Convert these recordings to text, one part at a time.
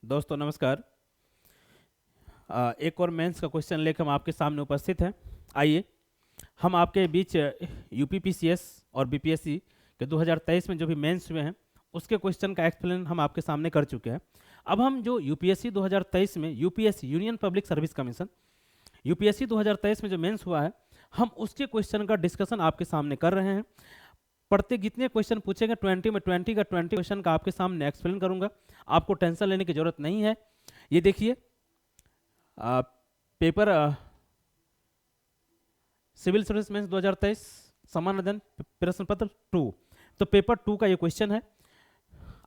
दोस्तों नमस्कार। एक और मेंस का क्वेश्चन लेकर हम आपके सामने उपस्थित हैं। आइए हम आपके बीच यूपीपीसीएस और बीपीएससी के 2023 में जो भी मेंस हुए हैं उसके क्वेश्चन का एक्सप्लेन हम आपके सामने कर चुके हैं। अब हम जो यूपीएससी 2023 में UPSC union public service commission UPSC 2023 में जो मेंस हुआ है हम उसके क्वेश्चन का डिस्कशन आपके सामने कर रहे हैं। प्रत्येक जितने क्वेश्चन पूछेंगे 20 में 20 का 20 क्वेश्चन का आपके सामने एक्सप्लेन करूंगा। आपको टेंशन लेने की जरूरत नहीं है। ये देखिए पेपर सिविल सर्विस मेंस 2023 समान अध्ययन प्रश्न पत्र 2। तो पेपर 2 का ये क्वेश्चन है,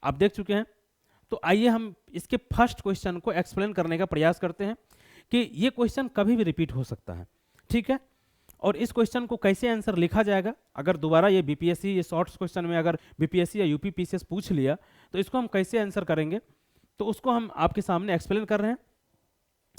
आप देख चुके हैं। तो आइए हम इसके फर्स्ट क्वेश्चन को एक्सप्लेन करने का प्रयास करते हैं कि ये क्वेश्चन कभी भी रिपीट हो सकता है, ठीक है। और इस क्वेश्चन को कैसे आंसर लिखा जाएगा, अगर दोबारा ये बीपीएससी ये शॉर्ट्स क्वेश्चन में अगर बीपीएससी या यूपीपीसीएस पूछ लिया तो इसको हम कैसे आंसर करेंगे, तो उसको हम आपके सामने एक्सप्लेन कर रहे हैं।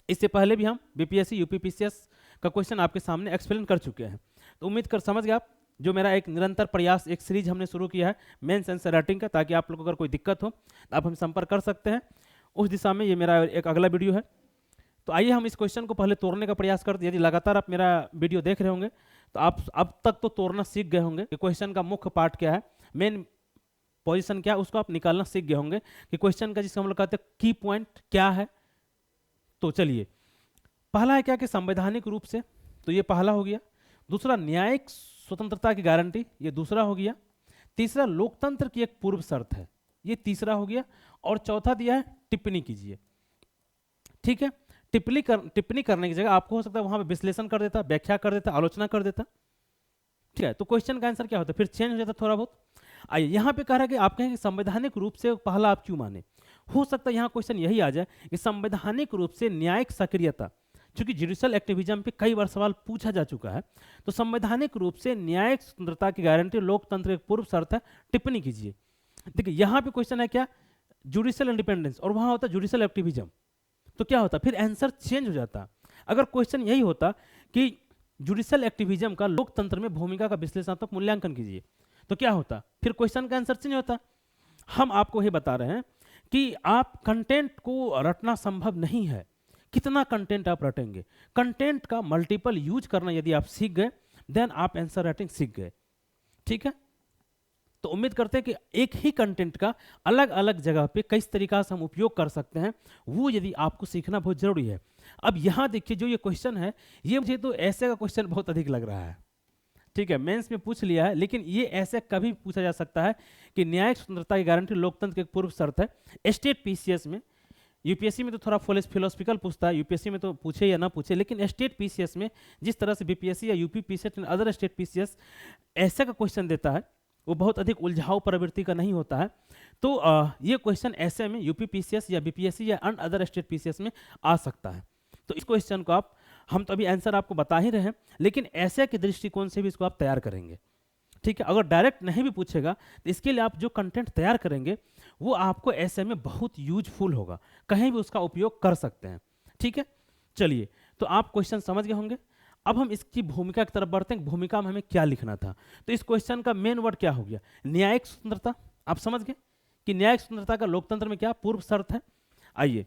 इससे पहले भी हम बीपीएससी यूपीपीसीएस का क्वेश्चन आपके सामने एक्सप्लेन कर चुके हैं। तो उम्मीद कर समझ गए आप। जो मेरा एक निरंतर प्रयास एक सीरीज हमने शुरू किया है मेंस आंसर राइटिंग का, ताकि आप लोग को अगर कोई दिक्कत हो तो आप हम संपर्क कर सकते हैं। उस दिशा में ये मेरा एक अगला वीडियो है। तो आइए हम इस क्वेश्चन को पहले तोड़ने का प्रयास करते हैं। यदि लगातार आप मेरा वीडियो देख रहे होंगे तो आप अब तक तो तोड़ना सीख गए होंगे कि क्वेश्चन का मुख्य पार्ट क्या है, मेन पोजीशन क्या है, उसको आप निकालना सीख गए होंगे कि क्वेश्चन का जिसको हम लोग कहते हैं की पॉइंट क्या है। तो चलिए, पहला है क्या कि संवैधानिक रूप से, तो ये पहला हो गया। दूसरा न्यायिक स्वतंत्रता की गारंटी, ये दूसरा हो गया। तीसरा लोकतंत्र की एक पूर्व शर्त है, ये तीसरा हो गया। और चौथा दिया है टिप्पणी कीजिए, ठीक है। टिप्पणी करने की जगह आपको हो सकता है वहां पे विश्लेषण कर देता, व्याख्या कर देता, आलोचना कर देता, ठीक है। तो क्वेश्चन का आंसर क्या होता है, फिर चेंज हो जाता थोड़ा बहुत। आइए यहाँ पे कह रहा है कि आप कहें कि संवैधानिक रूप से पहला आप क्यों माने। हो सकता है यहाँ क्वेश्चन यही आ जाए कि संवैधानिक रूप से न्यायिक सक्रियता, क्योंकि जुडिशियल एक्टिविज्म पे कई बार सवाल पूछा जा चुका है, तो संवैधानिक रूप से न्यायिक स्वतंत्रता की गारंटी लोकतंत्र की पूर्व शर्त है, टिप्पणी कीजिए। देखिए यहाँ पे क्वेश्चन है क्या, जुडिशियल इंडिपेंडेंस, और वहां होता है जुडिशियल एक्टिविज्म, तो क्या होता, फिर आंसर चेंज हो जाता। अगर क्वेश्चन यही होता कि जुडिशियल एक्टिविज्म का लोकतंत्र में भूमिका का विश्लेषणात्मक मूल्यांकन कीजिए, तो क्या होता, फिर क्वेश्चन का आंसर चेंज होता। हम आपको ये बता रहे हैं कि आप कंटेंट को रटना संभव नहीं है। कितना कंटेंट आप रटेंगे, कंटेंट का मल्टीपल यूज करना यदि आप सीख गए देन आप आंसर राइटिंग सीख गए, ठीक है। तो उम्मीद करते हैं कि एक ही कंटेंट का अलग अलग जगह पे किस तरीका से हम उपयोग कर सकते हैं, वो यदि आपको सीखना बहुत जरूरी है। अब यहाँ देखिए जो ये क्वेश्चन है, ये मुझे तो ऐसे का क्वेश्चन बहुत अधिक लग रहा है, ठीक है। मेंस में पूछ लिया है, लेकिन ये ऐसे कभी पूछा जा सकता है कि न्यायिक स्वतंत्रता की गारंटी लोकतंत्र की पूर्व शर्त है। स्टेट पीसीएस में, यूपीएससी में तो थोड़ा फिलोसफिकल पूछता है, यूपीएससी में तो पूछे या ना पूछे, लेकिन स्टेट पीसीएस में जिस तरह से बीपीएससी या UPPCS and other state PCS ऐसे का क्वेश्चन देता है, वो बहुत अधिक उलझाऊ प्रवृत्ति का नहीं होता है। तो ये क्वेश्चन ऐसे में यूपीपीसीएस या बीपीएससी या अदर स्टेट पीसीएस में आ सकता है। तो इस क्वेश्चन को आप, हम तो अभी आंसर आपको बता ही रहे हैं, लेकिन ऐसे के दृष्टिकोण से भी इसको आप तैयार करेंगे, ठीक है। अगर डायरेक्ट नहीं भी पूछेगा तो इसके लिए आप जो कंटेंट तैयार करेंगे वो आपको ऐसे में बहुत यूजफुल होगा, कहीं भी उसका उपयोग कर सकते हैं, ठीक है। चलिए, तो आप क्वेश्चन समझ गए होंगे। अब हम इसकी भूमिका की तरफ बढ़ते हैं, भूमिका में हमें क्या लिखना था। तो इस क्वेश्चन का मेन वर्ड क्या हो गया, न्यायिक स्वतंत्रता। आप समझ गए कि न्यायिक स्वतंत्रता का लोकतंत्र में क्या पूर्व शर्त है। आइए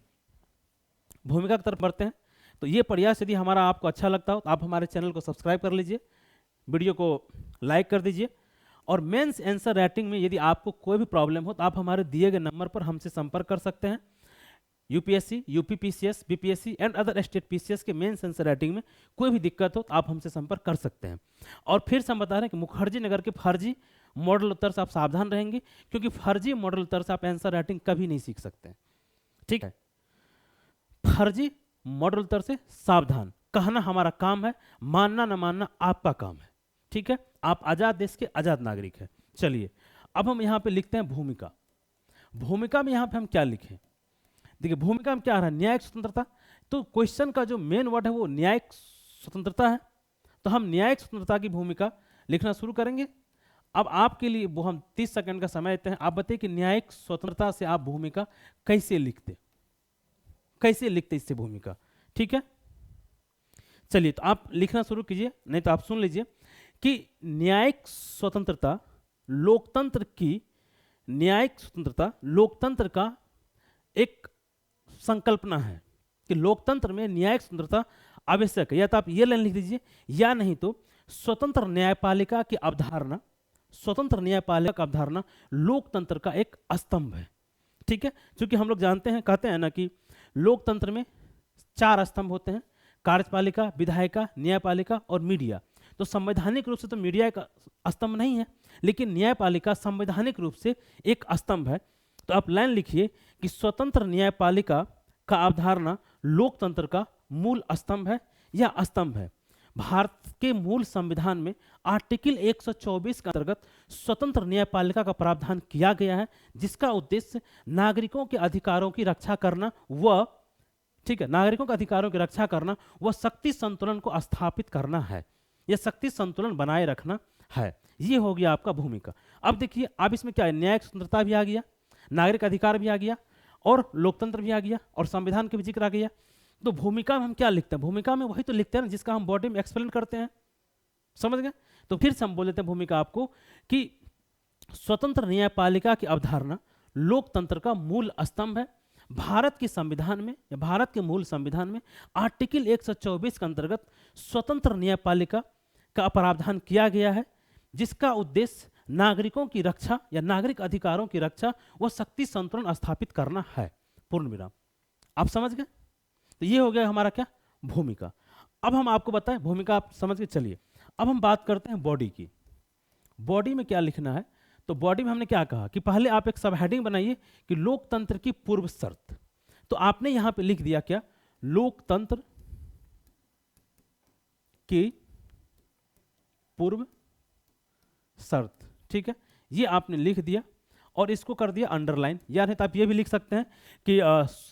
भूमिका की तरफ बढ़ते हैं। तो ये प्रयास यदि हमारा आपको अच्छा लगता हो तो आप हमारे चैनल को सब्सक्राइब कर लीजिए, वीडियो को लाइक कर दीजिए, और मेंस आंसर राइटिंग में यदि आपको कोई भी प्रॉब्लम हो तो आप हमारे दिए गए नंबर पर हमसे संपर्क कर सकते हैं। UPSC, UPPCS, BPSC and other state PCS के मेंस आंसर राइटिंग में कोई भी दिक्कत हो तो आप हमसे संपर्क कर सकते हैं। और फिर से हम बता रहे हैं कि मुखर्जी नगर के फर्जी मॉडल उत्तर से आप सावधान रहेंगे, क्योंकि फर्जी मॉडल उत्तर से आप आंसर राइटिंग कभी नहीं सीख सकते, ठीक है। फर्जी मॉडल उत्तर से सावधान, कहना हमारा काम है, मानना न मानना आपका काम है, ठीक है। आप आजाद देश के आजाद नागरिक हैं। चलिए, अब हम यहाँ पे लिखते हैं भूमिका। भूमिका में यहाँ पे हम क्या लिखें, देखिए भूमिका में क्या आ रहा है, न्यायिक स्वतंत्रता। तो क्वेश्चन का जो मेन वर्ड है वो न्यायिक स्वतंत्रता है, तो हम न्यायिक स्वतंत्रता की भूमिका लिखना शुरू करेंगे। अब आपके लिए वो हम 30 सेकंड का समय देते हैं, आप बताइए कि न्यायिक स्वतंत्रता से आप भूमिका कैसे लिखते, कैसे लिखते इससे भूमिका, ठीक है। चलिए, तो आप लिखना शुरू कीजिए, नहीं तो आप सुन लीजिए कि न्यायिक स्वतंत्रता लोकतंत्र की, न्यायिक स्वतंत्रता लोकतंत्र का एक संकल्पना है कि लोकतंत्र में न्यायिक स्वतंत्रता आवश्यक है, या तो आप ये लाइन लिख दीजिए, या नहीं तो स्वतंत्र न्यायपालिका की अवधारणा, स्वतंत्र न्यायपालिका की अवधारणा लोकतंत्र का एक स्तंभ है। ठीक है, क्योंकि हम लोग जानते हैं, कहते हैं ना कि लोकतंत्र में 4 स्तंभ होते हैं, कार्यपालिका, विधायिका, न्यायपालिका और मीडिया। तो संवैधानिक रूप से तो मीडिया का स्तंभ नहीं है, लेकिन न्यायपालिका संवैधानिक रूप से एक स्तंभ है। तो आप लाइन लिखिए कि स्वतंत्र न्यायपालिका का अवधारणा लोकतंत्र का मूल स्तंभ है या स्तंभ है। भारत के मूल संविधान में आर्टिकल 124 के अंतर्गत स्वतंत्र न्यायपालिका का प्रावधान किया गया है, जिसका उद्देश्य नागरिकों के अधिकारों की रक्षा करना व ठीक है, नागरिकों के अधिकारों की रक्षा करना व शक्ति संतुलन को स्थापित करना है, यह शक्ति संतुलन बनाए रखना है। ये हो गया आपका भूमिका। अब देखिए, अब इसमें क्या है, न्यायिक स्वतंत्रता भी आ गया, नागरिक अधिकार भी आ गया और लोकतंत्र भी आ गया और संविधान के भी जिक्र आ गया। तो भूमिका में हम क्या लिखते हैं, भूमिका में वही तो लिखते हैं ना जिसका हम बॉडी में एक्सप्लेन करते हैं, समझ गए। तो फिर से हम बोल देते हैं भूमिका आपको कि स्वतंत्र न्यायपालिका की अवधारणा लोकतंत्र का मूल स्तंभ है। भारत के संविधान में या भारत के मूल संविधान में आर्टिकल 124 के अंतर्गत स्वतंत्र न्यायपालिका का प्रावधान किया गया है, जिसका उद्देश्य नागरिकों की रक्षा या नागरिक अधिकारों की रक्षा व शक्ति संतुलन स्थापित करना है। पूर्ण विराम। आप समझ गए। तो ये हो गया हमारा क्या, भूमिका। अब हम आपको बताएं, भूमिका आप समझ के चलिए। अब हम बात करते हैं बॉडी की। बॉडी में क्या लिखना है, तो बॉडी में हमने क्या कहा कि पहले आप एक सब हेडिंग बनाइए कि लोकतंत्र की पूर्व शर्त। तो आपने यहां पे लिख दिया क्या, लोकतंत्र की पूर्व शर्त। ठीक है, ये आपने लिख दिया और इसको कर दिया अंडरलाइन, या नहीं तो आप ये भी लिख सकते हैं कि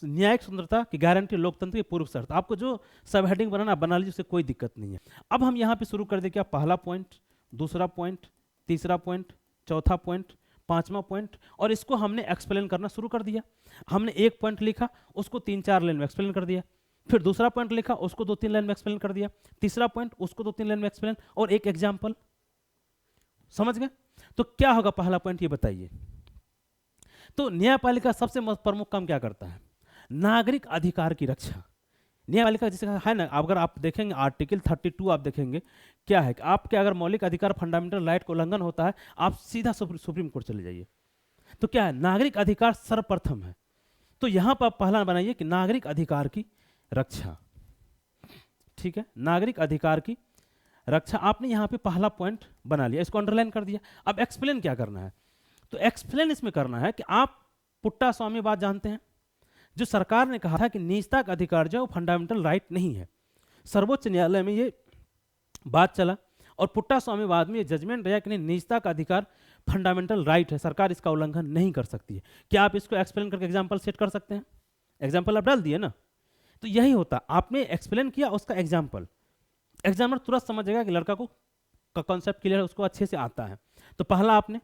न्यायिक स्वतंत्रता की गारंटी लोकतंत्र की पूर्व शर्त। आपको जो सब हेडिंग बनाना बना लीजिए, उससे कोई दिक्कत नहीं है। अब हम यहाँ पे शुरू कर दे क्या, पहला पॉइंट, दूसरा पॉइंट, तीसरा पॉइंट, चौथा पॉइंट, पांचवा पॉइंट, और इसको हमने एक्सप्लेन करना शुरू कर दिया। हमने एक पॉइंट लिखा, उसको 3-4 लाइन में एक्सप्लेन कर दिया, फिर दूसरा पॉइंट लिखा, उसको 2-3 लाइन में एक्सप्लेन कर दिया, तीसरा पॉइंट, उसको 2-3 लाइन में एक्सप्लेन, और एक एग्जाम्पल। समझ गए। तो क्या होगा पहला पॉइंट, ये बताइए। तो न्यायपालिका सबसे प्रमुख काम क्या करता है, नागरिक अधिकार की रक्षा। न्यायपालिका जैसे है ना, अगर आप देखेंगे आर्टिकल 32 आप देखेंगे क्या है कि आपके अगर मौलिक अधिकार फंडामेंटल राइट को उल्लंघन होता है, आप सीधा सुप्रीम कोर्ट चले जाइए। तो क्या है, नागरिक अधिकार सर्वप्रथम है। तो यहां पर आप पहला बनाइए कि नागरिक अधिकार की रक्षा। ठीक है, नागरिक अधिकार की रक्षा आपने यहां पे पहला पॉइंट बना लिया, इसको अंडरलाइन कर दिया। अब एक्सप्लेन क्या करना है, तो एक्सप्लेन इसमें करना है कि आप पुट्टा स्वामी बात जानते हैं, जो सरकार ने कहा था कि निजता का अधिकार जो फंडामेंटल राइट नहीं है। सर्वोच्च न्यायालय में ये बात चला और पुट्टा स्वामीवाद में ये जजमेंट रहा कि नहीं, निजता का अधिकार फंडामेंटल राइट है, सरकार इसका उल्लंघन नहीं कर सकती है। क्या आप इसको एक्सप्लेन करके एग्जाम्पल सेट कर सकते हैं, एग्जाम्पल आप डाल दिए ना। तो यही होता, आपने एक्सप्लेन किया, उसका एग्जाम्पल, एग्जामिनर तुरंत समझेगा कि लड़का को का कॉन्सेप्ट क्लियर है, उसको अच्छे से आता है। तो पहला आपने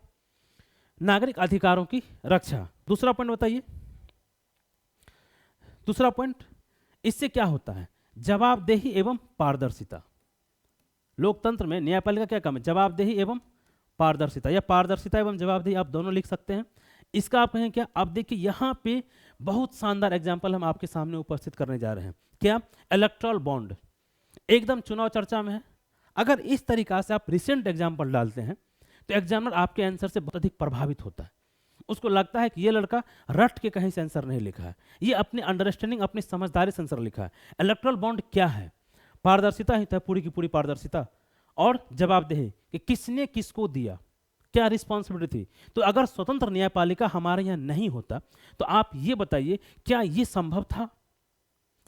नागरिक अधिकारों की रक्षा। दूसरा पॉइंट बताइए, दूसरा पॉइंट, इससे क्या होता है, जवाबदेही एवं पारदर्शिता। लोकतंत्र में न्यायपालिका क्या काम है, जवाबदेही एवं पारदर्शिता, या पारदर्शिता एवं जवाबदेही आप दोनों लिख सकते हैं। इसका आप कहें क्या, अब देखिए यहाँ पे बहुत शानदार एग्जाम्पल हम आपके सामने उपस्थित करने जा रहे हैं। क्या, इलेक्टोरल बॉन्ड एकदम चुनाव चर्चा में है। अगर इस तरीका से आप रिसेंट एग्जाम्पल डालते हैं तो एग्जामिनर आपके आंसर से बहुत अधिक प्रभावित होता है। उसको लगता है कि ये लड़का रट के कहीं से आंसर नहीं लिखा है, ये अपनी अंडरस्टैंडिंग, अपनी समझदारी से आंसर लिखा है। इलेक्टोरल बॉन्ड क्या है, पारदर्शिता ही तो पूरी की पूरी पारदर्शिता और जवाबदेही कि किसने किसको दिया, क्या रिस्पॉन्सिबिलिटी थी। तो अगर स्वतंत्र न्यायपालिका हमारे यहाँ नहीं होता तो आप ये बताइए, क्या ये संभव था,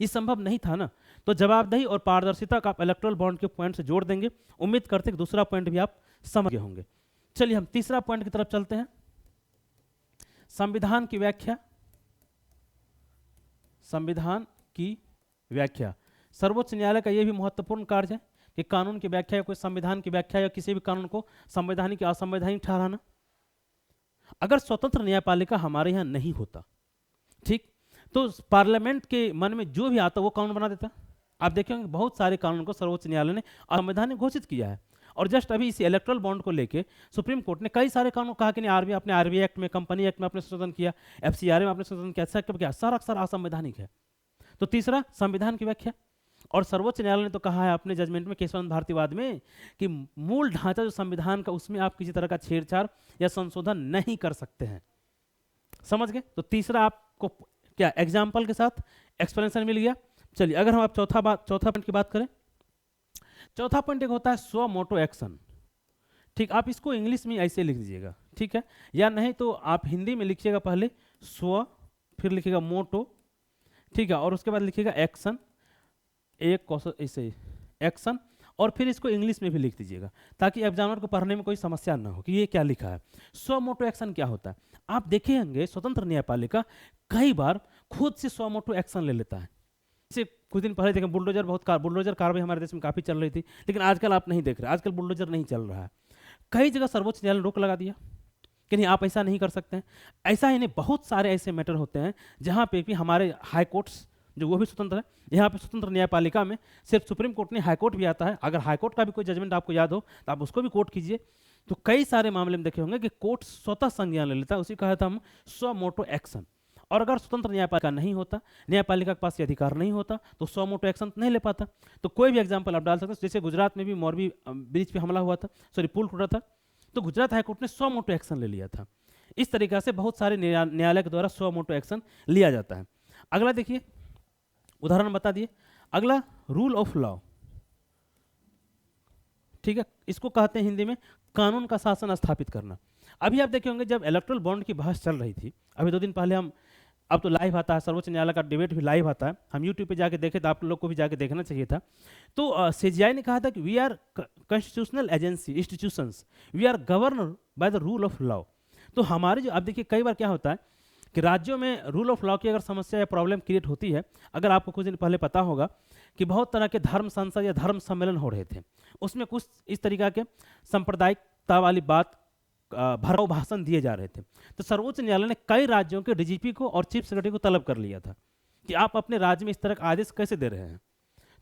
ये संभव नहीं था ना। तो जवाबदेही और पारदर्शिता का आप इलेक्टोरल बॉन्ड के पॉइंट से जोड़ देंगे। उम्मीद करते हैं कि दूसरा पॉइंट भी आप समझ गए होंगे। चलिए हम तीसरा पॉइंट की तरफ चलते हैं, संविधान की व्याख्या। संविधान की व्याख्या, सर्वोच्च न्यायालय का यह भी महत्वपूर्ण कार्य है कि कानून की व्याख्या या कोई संविधान की व्याख्या या किसी भी कानून को संवैधानिक या असंवैधानिक ठहराना। अगर स्वतंत्र न्यायपालिका हमारे यहाँ नहीं होता, ठीक, तो पार्लियामेंट के मन में जो भी आता वो कानून बना देता। आप देखेंगे बहुत सारे कानून को सर्वोच्च न्यायालय ने असंवैधानिक घोषित किया है। और जस्ट अभी इस इलेक्ट्रल बॉन्ड को लेके सुप्रीम कोर्ट ने कई सारे कानून कहा कि नहीं, आरबीआई अपने आरबीआई एक्ट में, कंपनी एक्ट में आपने संशोधन किया, एफसीआरए में आपने संशोधन किया, सब क्या सारा अक्सर असंवैधानिक है। तो तीसरा, संविधान की व्याख्या। और सर्वोच्च न्यायालय ने तो कहा है अपने जजमेंट में केशवानंद भारतीवाद में कि मूल ढांचा जो संविधान का, उसमें आप किसी तरह का छेड़छाड़ या संशोधन नहीं कर सकते हैं। समझ गए? तो तीसरा आपको क्या एग्जाम्पल के साथ एक्सप्लेनेशन मिल गया। चलिए अगर हम आप चौथा पॉइंट की बात करें, चौथा पॉइंट एक होता है स्व मोटो एक्शन। ठीक, आप इसको इंग्लिश में ऐसे लिख दीजिएगा, ठीक है, या नहीं तो आप हिंदी में लिखिएगा, पहले स्व, फिर लिखिएगा मोटो, ठीक है, और उसके बाद लिखिएगा एक्शन, एक कौशल ऐसे एक्शन, और फिर इसको इंग्लिश में भी लिख दीजिएगा ताकि एग्जामिनर को पढ़ने में कोई समस्या ना हो कि ये क्या लिखा है। स्व मोटो एक्शन क्या होता है? आप देखेंगे स्वतंत्र न्यायपालिका कई बार खुद से स्व मोटो एक्शन ले लेता है। जैसे कुछ दिन पहले देखें बुलडोजर कार्रवाई हमारे देश में काफ़ी चल रही थी, लेकिन आजकल आप नहीं देख रहे, आजकल बुलडोजर नहीं चल रहा है। कई जगह सर्वोच्च न्यायालय ने रोक लगा दिया कि नहीं, आप ऐसा नहीं कर सकते हैं। ऐसा ही नहीं, बहुत सारे ऐसे मैटर होते हैं जहाँ पे भी हमारे हाई कोर्ट्स जो वो भी स्वतंत्र है, यहाँ पे स्वतंत्र न्यायपालिका में सिर्फ सुप्रीम कोर्ट नहीं, हाई कोर्ट भी आता है। अगर हाई कोर्ट का भी कोई जजमेंट आपको याद हो तो आप उसको भी कोर्ट कीजिए। तो कई सारे मामले में देखे होंगे कि कोर्ट स्वतः संज्ञान ले लेता है, उसी कहा था हम स्व मोटो एक्शन। और अगर स्वतंत्र न्यायपालिका नहीं होता, न्यायपालिका के पास ये अधिकार नहीं होता, तो स्व मोटो एक्शन नहीं ले पाता। तो कोई भी एग्जाम्पल आप डाल सकते हैं, जैसे गुजरात में भी मोरबी ब्रिज पे हमला हुआ था, सॉरी पुल टूटा था, तो गुजरात हाईकोर्ट ने स्व मोटो एक्शन ले लिया था। इस तरीके से बहुत सारे न्यायालय के द्वारा स्व मोटो एक्शन लिया जाता है। अगला देखिए, उदाहरण बता दिए। अगला रूल ऑफ लॉ, ठीक है, इसको कहते हैं हिंदी में कानून का शासन स्थापित करना। अभी आप देखे होंगे जब इलेक्ट्रल बॉन्ड की बहस चल रही थी, अभी 2 दिन पहले हम, अब तो लाइव आता है, सर्वोच्च न्यायालय का डिबेट भी लाइव आता है, हम यूट्यूब पे जाके देखे तो आप लोग को भी जाके देखना चाहिए था। तो सीजीआई ने कहा था कि we are constitutional agency institutions, we are govern by the rule of law. तो हमारे जो, आप देखिए कई बार क्या होता है कि राज्यों में रूल ऑफ लॉ की अगर समस्या या प्रॉब्लम क्रिएट होती है, अगर आपको कुछ दिन पहले पता होगा कि बहुत तरह के धर्म संसद या धर्म सम्मेलन हो रहे थे, उसमें कुछ इस तरीका के सांप्रदायिकता वाली बात, भराव भाषण दिए जा रहे थे। तो सर्वोच्च न्यायालय ने कई राज्यों के डीजीपी को और चीफ सेक्रेटरी को तलब कर लिया था कि आप अपने राज्य में इस तरह का आदेश कैसे दे रहे हैं।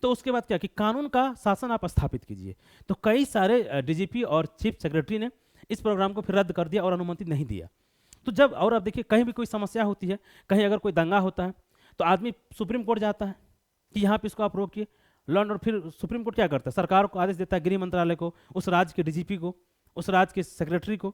तो उसके बाद क्या कि कानून का शासन आप स्थापित कीजिए। तो कई सारे डीजीपी और चीफ सेक्रेटरी ने इस प्रोग्राम को फिर रद्द कर दिया और अनुमति नहीं दिया। तो जब, और अब देखिए कहीं भी कोई समस्या होती है, कहीं अगर कोई दंगा होता है तो आदमी सुप्रीम कोर्ट जाता है कि यहाँ पे इसको आप रोकिए, लॉ, और फिर सुप्रीम कोर्ट क्या करता है, सरकार को आदेश देता है, गृह मंत्रालय को, उस राज्य के डीजीपी को, उस राज्य के सेक्रेटरी को,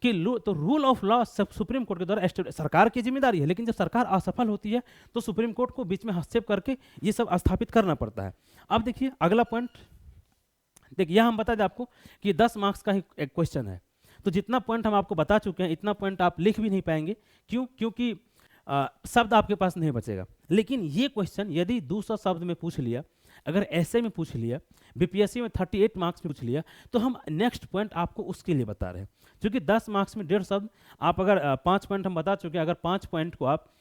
कि तो rule of law supreme court के द्वारा सरकार की जिम्मेदारी है। लेकिन जब सरकार असफल होती है तो सुप्रीम कोर्ट को बीच में हस्तक्षेप करके ये सब स्थापित करना पड़ता है। अब देखिए अगला पॉइंट, देखिए यह हम बता दें आपको कि 10 मार्क्स का ही एक क्वेश्चन है, तो जितना पॉइंट हम आपको बता चुके हैं इतना पॉइंट आप लिख भी नहीं पाएंगे। क्यों? क्योंकि शब्द आपके पास नहीं बचेगा। लेकिन ये क्वेश्चन यदि 200 शब्द में पूछ लिया, अगर ऐसे में पूछ लिया, बीपीएससी में 38 मार्क्स में पूछ लिया, तो हम नेक्स्ट पॉइंट आपको उसके लिए बता रहे हैं। क्योंकि 10 मार्क्स में 1.5 शब्द, आप अगर 5 पॉइंट हम बता चुके हैं, अगर 5 पॉइंट को आप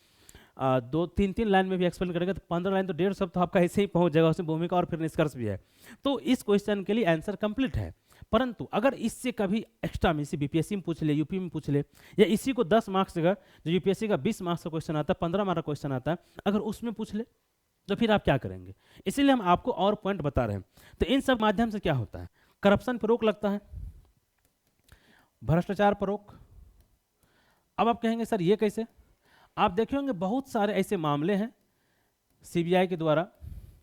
2-3 लाइन में भी एक्सप्लेन करेंगे तो 15 लाइन, तो 1.5 शब्द तो आपका ऐसे ही पहुंच जाएगा, उसमें भूमिका और फिर निष्कर्ष भी है। तो इस क्वेश्चन के लिए आंसर कंप्लीट है। परंतु अगर इससे कभी एक्स्ट्रा में, इसी बीपीएससी में पूछ ले, यूपी में पूछ ले, या इसी को 10 मार्क्स जगह जो यूपीएससी का 20 मार्क्स का क्वेश्चन आता है, 15 मार्क्स का क्वेश्चन आता है, अगर उसमें पूछ ले तो फिर आप क्या करेंगे? इसीलिए हम आपको और पॉइंट बता रहे हैं। तो इन सब माध्यम से क्या होता है, करप्शन पर रोक लगता है, भ्रष्टाचार पर रोक। अब आप कहेंगे सर ये कैसे? आप देखे होंगे बहुत सारे ऐसे मामले हैं सीबीआई के द्वारा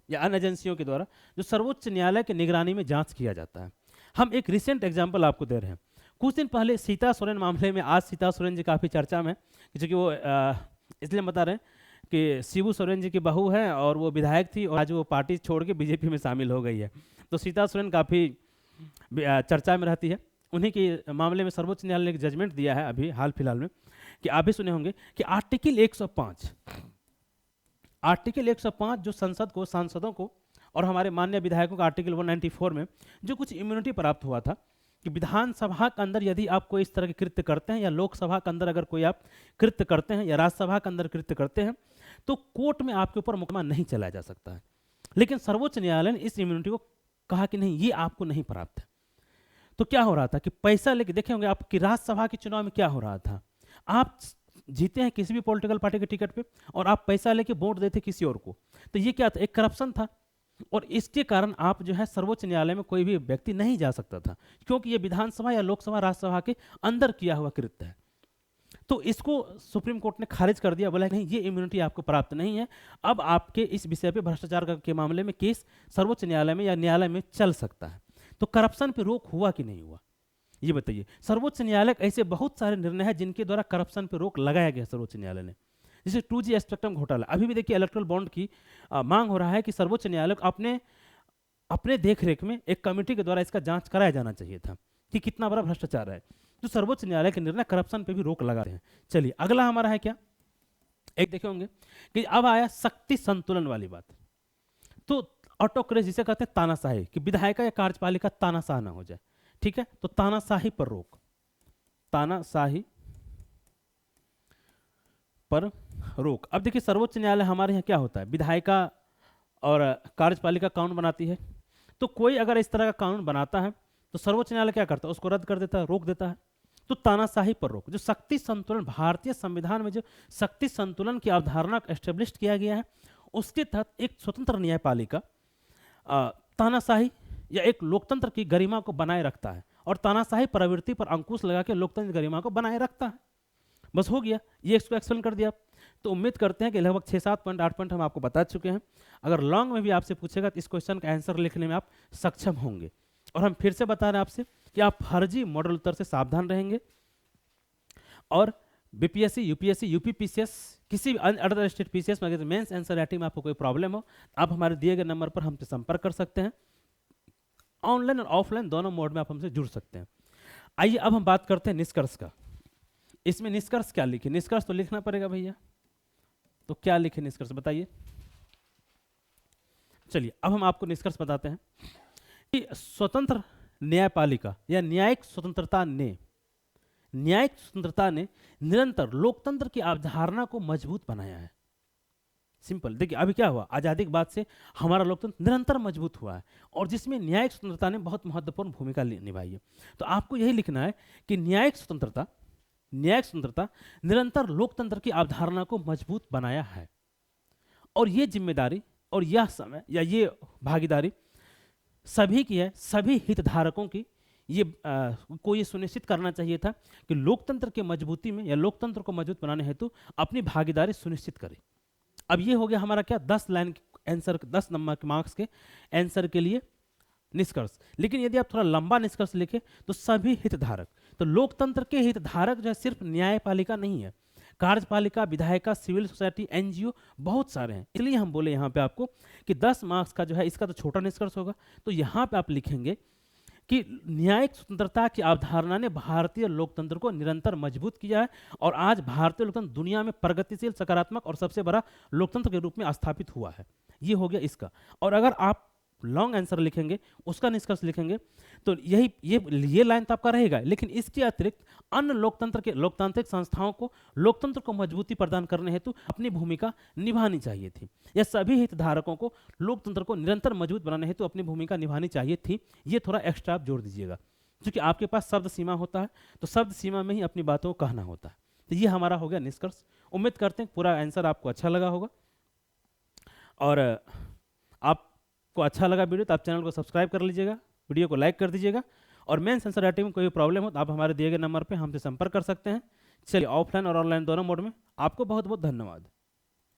या अन्य एजेंसियों के द्वारा जो सर्वोच्च न्यायालय की निगरानी में जांच किया जाता है। हम एक रिसेंट एग्जांपल आपको दे रहे हैं। कुछ दिन पहले सीता सोरेन मामले में, आज सीता सोरेन जी काफ़ी चर्चा में, क्योंकि वो इसलिए बता रहे हैं कि शिबू सोरेन जी की बहू है और वो विधायक थी और आज वो पार्टी छोड़ के बीजेपी में शामिल हो गई है। तो सीता सोरेन काफ़ी चर्चा में रहती है। उन्हीं के मामले में सर्वोच्च न्यायालय ने एक जजमेंट दिया है अभी हाल फिलहाल में, कि आप भी सुने होंगे कि आर्टिकल 105 जो संसद को, सांसदों को और हमारे माननीय विधायकों का आर्टिकल 194 में जो कुछ इम्यूनिटी प्राप्त हुआ था कि विधानसभा के अंदर यदि आप कोई इस तरह के कृत्य करते हैं, या लोकसभा के अंदर अगर कोई आप कृत्य करते हैं, या राज्यसभा के अंदर कृत्य करते हैं, तो कोर्ट में आपके ऊपर मुकदमा नहीं चलाया जा सकता है। लेकिन सर्वोच्च न्यायालय ने इस इम्यूनिटी को कहा कि नहीं, ये आपको नहीं प्राप्त है। तो क्या हो रहा था कि पैसा लेके, देखे होंगे आपकी राज्यसभा के चुनाव में क्या हो रहा था, आप जीते हैं किसी भी पॉलिटिकल पार्टी के टिकट पे और आप पैसा लेके वोट देते किसी और को, तो ये क्या था, एक करप्शन था। और इसके कारण आप जो है सर्वोच्च न्यायालय में कोई भी व्यक्ति नहीं जा सकता था, क्योंकि ये विधानसभा या लोकसभा राज्यसभा के अंदर किया हुआ कृत्य है। तो इसको सुप्रीम कोर्ट ने खारिज कर दिया, बोला नहीं ये इम्यूनिटी आपको प्राप्त नहीं है, अब आपके इस विषय पे भ्रष्टाचार के मामले में केस सर्वोच्च न्यायालय में या न्यायालय में चल सकता है। तो करप्शन पे रोक हुआ कि नहीं हुआ, ये बताइए। सर्वोच्च न्यायालय ऐसे बहुत सारे निर्णय हैं जिनके द्वारा करप्शन पे रोक लगाया गया सर्वोच्च न्यायालय ने। जैसे 2G स्पेक्ट्रम घोटाला, अभी भी देखिए इलेक्ट्रल बॉन्ड की मांग हो रहा है कि सर्वोच्च न्यायालय को अपने देखरेख में एक कमेटी के द्वारा इसका जांच कराया जाना चाहिए था कि कितना बड़ा भ्रष्टाचार है। तो सर्वोच्च न्यायालय के निर्णय करप्शन पे भी रोक लगा रहे हैं। चलिए अगला हमारा है क्या, एक देखे होंगे कि अब आया शक्ति संतुलन वाली बात। तो ऑटोक्रेसी जिसे कहते हैं तानाशाही, कि विधायिका या कार्यपालिका तानाशाह ना हो जाए, ठीक है। तो तानाशाही पर रोक, तानाशाही पर रोक। अब देखिए सर्वोच्च न्यायालय हमारे यहाँ क्या होता है, विधायिका और कार्यपालिका कानून बनाती है। तो कोई अगर इस तरह का कानून बनाता है तो सर्वोच्च न्यायालय क्या करता है, उसको रद्द कर देता है, रोक देता है। तो तानाशाही पर रोक, जो शक्ति संतुलन, भारतीय संविधान में जो शक्ति संतुलन की अवधारणा को एस्टेब्लिश किया गया है, उसके तहत एक स्वतंत्र न्यायपालिका तानाशाही या एक लोकतंत्र की गरिमा को बनाए रखता है और तानाशाही प्रवृत्ति पर अंकुश लगा के लोकतंत्र की गरिमा को बनाए रखता है। बस हो गया, ये इसको एक्सप्लेन कर दिया। तो उम्मीद करते हैं कि लगभग 6-7 पॉइंट 8 पॉइंट हम आपको बता चुके हैं। अगर लॉन्ग में भी आपसे पूछेगा तो इस क्वेश्चन का आंसर लिखने में आप सक्षम होंगे। और हम फिर से बता रहे हैं आपसे कि आप फर्जी मॉडल उत्तर से सावधान रहेंगे और बीपीएससी, यूपीएससी, यूपीपीसीएस, किसी भी अदर स्टेट पीसीएस में अगर मेंस आंसर राइटिंग में आपको कोई प्रॉब्लम हो, आप हमारे दिए गए नंबर पर हमसे संपर्क कर सकते हैं। ऑनलाइन और ऑफलाइन दोनों मोड में आप हमसे जुड़ सकते हैं। आइए अब हम बात करते हैं निष्कर्ष का। इसमें निष्कर्ष क्या लिखे, निष्कर्ष तो लिखना पड़ेगा भैया, तो क्या लिखे निष्कर्ष बताइए। चलिए अब हम आपको निष्कर्ष बताते हैं कि स्वतंत्र न्यायपालिका या न्यायिक स्वतंत्रता ने निरंतर लोकतंत्र की अवधारणा को मजबूत बनाया है। सिंपल, देखिए अभी क्या हुआ, आजादी के बाद से हमारा लोकतंत्र निरंतर मजबूत हुआ है और जिसमें न्यायिक स्वतंत्रता ने बहुत महत्वपूर्ण भूमिका निभाई है। तो आपको यही लिखना है कि न्यायिक स्वतंत्रता निरंतर लोकतंत्र की अवधारणा को मजबूत बनाया है और ये जिम्मेदारी और यह समय या ये भागीदारी सभी की है, सभी हितधारकों की। को ये सुनिश्चित करना चाहिए था कि लोकतंत्र के मजबूती में या लोकतंत्र को मजबूत बनाने हेतु अपनी भागीदारी सुनिश्चित करें। अब ये हो गया हमारा क्या, 10 लाइन आंसर, 10 नंबर के मार्क्स के आंसर के लिए निष्कर्ष। लेकिन यदि आप थोड़ा लंबा निष्कर्ष लिखें तो सभी हितधारक, तो लोकतंत्र के हितधारक जो है सिर्फ न्यायपालिका नहीं है, कार्यपालिका, विधायिका, सिविल सोसाइटी, एनजीओ बहुत सारे हैं। इसलिए हम बोले यहाँ पे आपको कि 10 मार्क्स का जो है इसका तो छोटा निष्कर्ष होगा। तो यहाँ पे आप लिखेंगे कि न्यायिक स्वतंत्रता की अवधारणा ने भारतीय लोकतंत्र को निरंतर मजबूत किया है और आज भारतीय लोकतंत्र दुनिया में प्रगतिशील, सकारात्मक और सबसे बड़ा लोकतंत्र के रूप में स्थापित हुआ है। ये हो गया इसका। और अगर आप लॉन्ग आंसर लिखेंगे, उसका निष्कर्ष लिखेंगे, तो ये लाइन तो आपका रहेगा, लेकिन इसके अतिरिक्त अन्य लोकतांत्रिक संस्थाओं को लोकतंत्र को मजबूती प्रदान करने हेतु अपनी भूमिका निभानी चाहिए थी, या सभी हितधारकों को लोकतंत्र को निरंतर मजबूत बनाने हेतु अपनी भूमिका निभानी चाहिए थी। ये थोड़ा एक्स्ट्रा आप जोड़ दीजिएगा, क्योंकि आपके पास शब्द सीमा होता है तो शब्द सीमा में ही अपनी बातों को कहना होता है। तो ये हमारा हो गया निष्कर्ष। उम्मीद करते हैं पूरा आंसर आपको अच्छा लगा होगा और आपको अच्छा लगा वीडियो तो आप चैनल को सब्सक्राइब कर लीजिएगा, वीडियो को लाइक कर दीजिएगा और मेंस आंसर राइटिंग में कोई प्रॉब्लम हो तो आप हमारे दिए गए नंबर पे हमसे संपर्क कर सकते हैं। चलिए ऑफलाइन और ऑनलाइन दोनों मोड में आपको बहुत बहुत धन्यवाद।